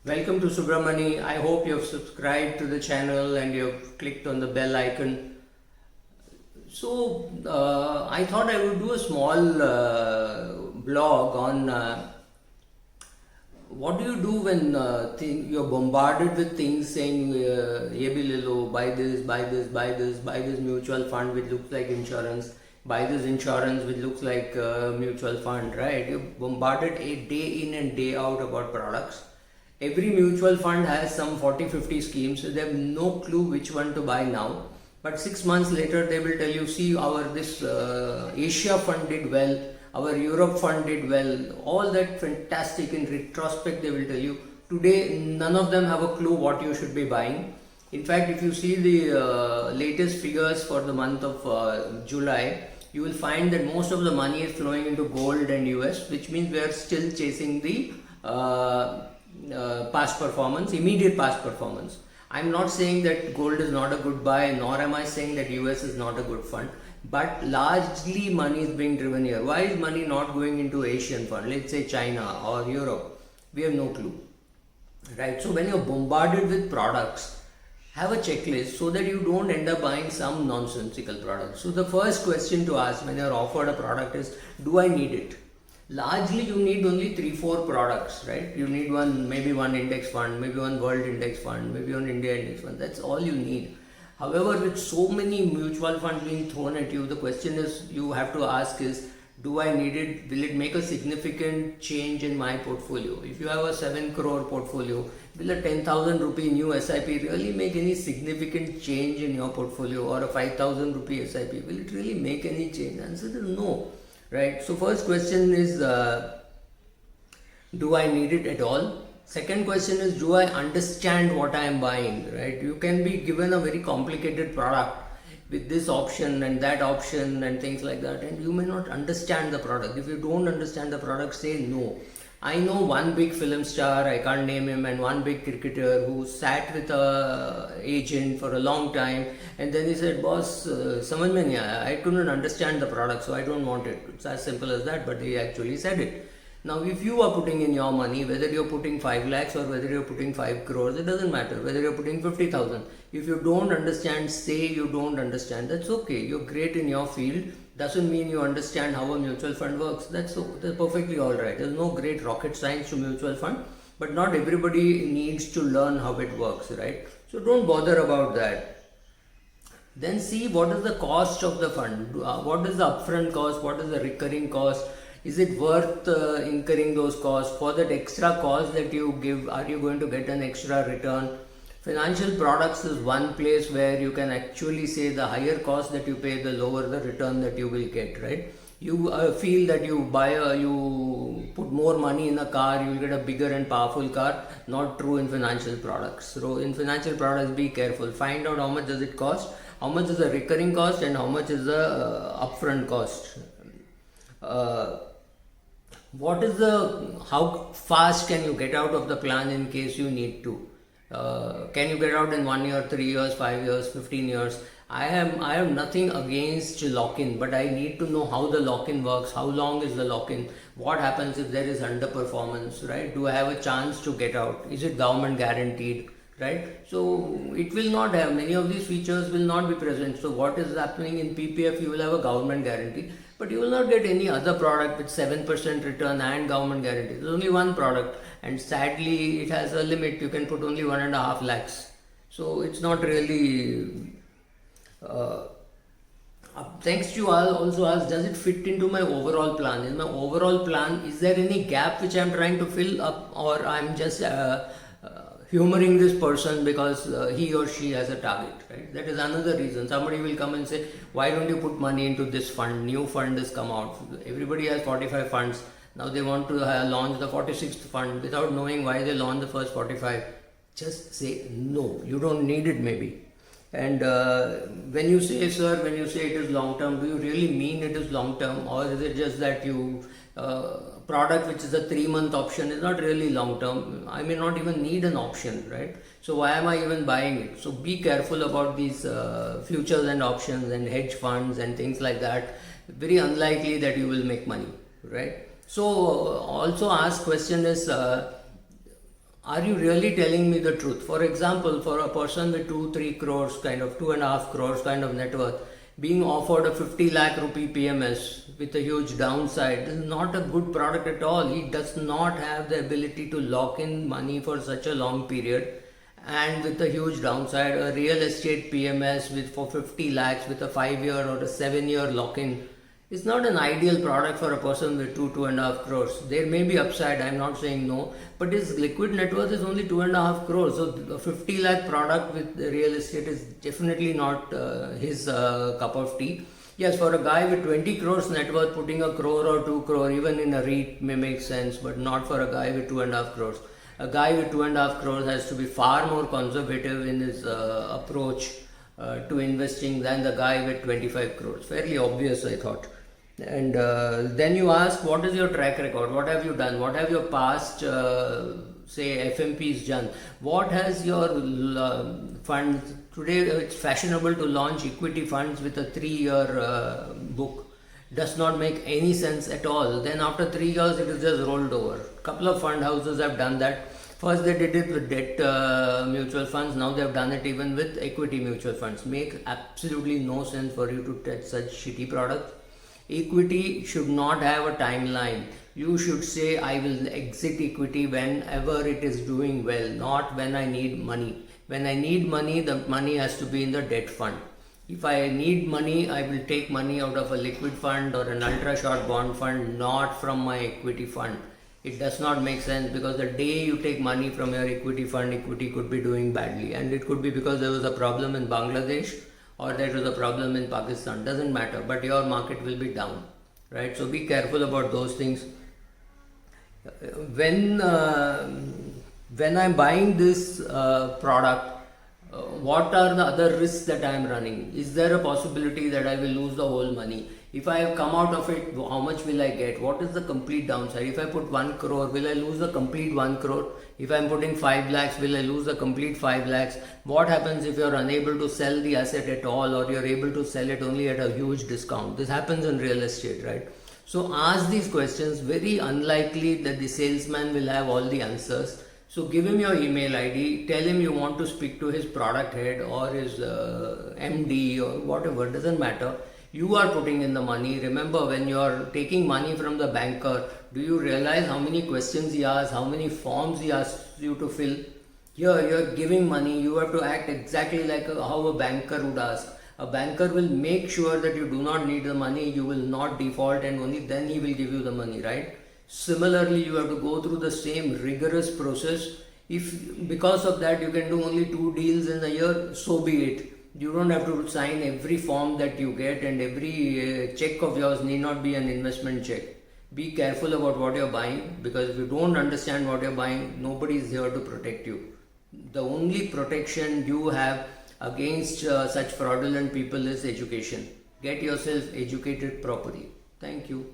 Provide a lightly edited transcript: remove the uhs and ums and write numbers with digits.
Welcome to Subramani. I hope you have subscribed to the channel and you have clicked on the bell icon. I thought I would do a small blog on what do you do when you're bombarded with things saying ye bhi le lo, buy this, buy this, buy this, buy this mutual fund which looks like insurance, buy this insurance which looks like mutual fund, right? You're bombarded a day in and day out about products. Every mutual fund has some 40-50 schemes, so they have no clue which one to buy now. But 6 months later, they will tell you, see, our this Asia fund did well, our Europe fund did well, all that fantastic. In retrospect, they will tell you. Today, none of them have a clue what you should be buying. In fact, if you see the latest figures for the month of July, you will find that most of the money is flowing into gold and US, which means we are still chasing the past performance, immediate past performance. I'm not saying that gold is not a good buy, nor am I saying that US is not a good fund, but largely money is being driven here. Why is money not going into Asian fund, let's say China or Europe? We have no clue, right? So when you're bombarded with products, have a checklist so that you don't end up buying some nonsensical product. So the first question to ask when you're offered a product is, do I need it? Largely you need only 3-4 products, right? You need maybe one index fund, maybe one world index fund, maybe one India index fund. That's all you need. However, with so many mutual funds being thrown at you, the question is you have to ask is, do I need it? Will it make a significant change in my portfolio? If you have a 7 crore portfolio, will a 10,000 rupee new SIP really make any significant change in your portfolio, or a 5,000 rupee SIP? Will it really make any change? Answer is no. Right. So first question is, do I need it at all? Second question is, do I understand what I am buying? Right. You can be given a very complicated product with this option and that option and things like that, and you may not understand the product. If you don't understand the product, say no. I know one big film star, I can't name him, and one big cricketer who sat with a agent for a long time, and then he said, boss, samajh mein nahi aaya. I couldn't understand the product, so I don't want it. It's as simple as that, but he actually said it. Now, if you are putting in your money, whether you're putting 5 lakhs or whether you're putting 5 crores, it doesn't matter. Whether you're putting 50,000. If you don't understand, say you don't understand. That's okay. You're great in your field. Doesn't mean you understand how a mutual fund works. That's perfectly alright. There's no great rocket science to mutual fund, but not everybody needs to learn how it works, right? So don't bother about that. Then see what is the cost of the fund. What is the upfront cost? What is the recurring cost? Is it worth incurring those costs? For that extra cost that you give, are you going to get an extra return? Financial products is one place where you can actually say the higher cost that you pay, the lower the return that you will get, right? You feel that you put more money in a car, you will get a bigger and powerful car. Not true in financial products. So in financial products, be careful. Find out how much does it cost, how much is the recurring cost, and how much is the upfront cost. How fast can you get out of the plan in case you need to? Can you get out in 1 year, 3 years, 5 years, 15 years? I have nothing against lock-in, but I need to know how the lock-in works. How long is the lock-in? What happens if there is underperformance, right? Do I have a chance to get out? Is it government guaranteed, right? So it will not have, many of these features will not be present. So what is happening in PPF, you will have a government guarantee, but you will not get any other product with 7% return and government guarantee. There's only one product, and sadly it has a limit. You can put only 1.5 lakhs. So it's not really thanks to you all. Also ask, does it fit into my overall plan? In my overall plan, is there any gap which I'm trying to fill up, or I'm just humoring this person because he or she has a target, right? That is another reason. Somebody will come and say, why don't you put money into this fund? New fund has come out. Everybody has 45 funds. Now they want to launch the 46th fund without knowing why they launched the first 45. Just say no. You don't need it maybe. And when you say, sir, when you say it is long term, do you really mean it is long term, or is it just that you product which is a 3-month option is not really long term? I may not even need an option, right? So why am I even buying it? So be careful about these futures and options and hedge funds and things like that. Very unlikely that you will make money, right? So also ask question is, are you really telling me the truth? For example, for a person with 2-3 crores, kind of 2.5 crores kind of net worth, being offered a 50 lakh rupee PMS with a huge downside, this is not a good product at all. He does not have the ability to lock in money for such a long period, and with a huge downside, a real estate PMS with for 50 lakhs with a 5-year or a 7-year lock-in is not an ideal product for a person with 2.5 crores. There may be upside, I'm not saying no, but his liquid net worth is only 2.5 crores. So a 50 lakh product with real estate is definitely not his cup of tea. Yes, for a guy with 20 crores net worth, putting a crore or 2 crore even in a REIT may make sense, but not for a guy with 2.5 crores. A guy with 2.5 crores has to be far more conservative in his approach to investing than the guy with 25 crores. Fairly obvious, I thought. And then you ask, what is your track record? What have you done? What have your past, say, FMPs done? What has your funds? Today it's fashionable to launch equity funds with a 3-year book. Does not make any sense at all. Then after 3 years it is just rolled over. Couple of fund houses have done that. First they did it with debt mutual funds. Now they have done it even with equity mutual funds. Make absolutely no sense for you to touch such shitty products. Equity should not have a timeline. You should say, I will exit equity whenever it is doing well, not when I need money. When I need money, the money has to be in the debt fund. If I need money, I will take money out of a liquid fund or an ultra short bond fund, not from my equity fund. It does not make sense, because the day you take money from your equity fund, equity could be doing badly, and it could be because there was a problem in Bangladesh or there was a problem in Pakistan. Doesn't matter, but your market will be down, right? So be careful about those things. When I'm buying this product, what are the other risks that I am running? Is there a possibility that I will lose the whole money? If I have come out of it, how much will I get? What is the complete downside? If I put 1 crore, will I lose the complete 1 crore? If I am putting 5 lakhs, will I lose the complete 5 lakhs? What happens if you are unable to sell the asset at all, or you are able to sell it only at a huge discount? This happens in real estate, right? So ask these questions. Very unlikely that the salesman will have all the answers. So give him your email ID, tell him you want to speak to his product head or his MD or whatever, doesn't matter. You are putting in the money. Remember, when you are taking money from the banker, do you realize how many questions he asks, how many forms he asks you to fill? Here, you are giving money, you have to act exactly like how a banker would ask. A banker will make sure that you do not need the money, you will not default, and only then he will give you the money, right? Similarly, you have to go through the same rigorous process. If because of that you can do only 2 deals in a year, so be it. You don't have to sign every form that you get, and every check of yours need not be an investment check. Be careful about what you're buying, because if you don't understand what you're buying, nobody is here to protect you. The only protection you have against such fraudulent people is education. Get yourself educated properly. Thank you.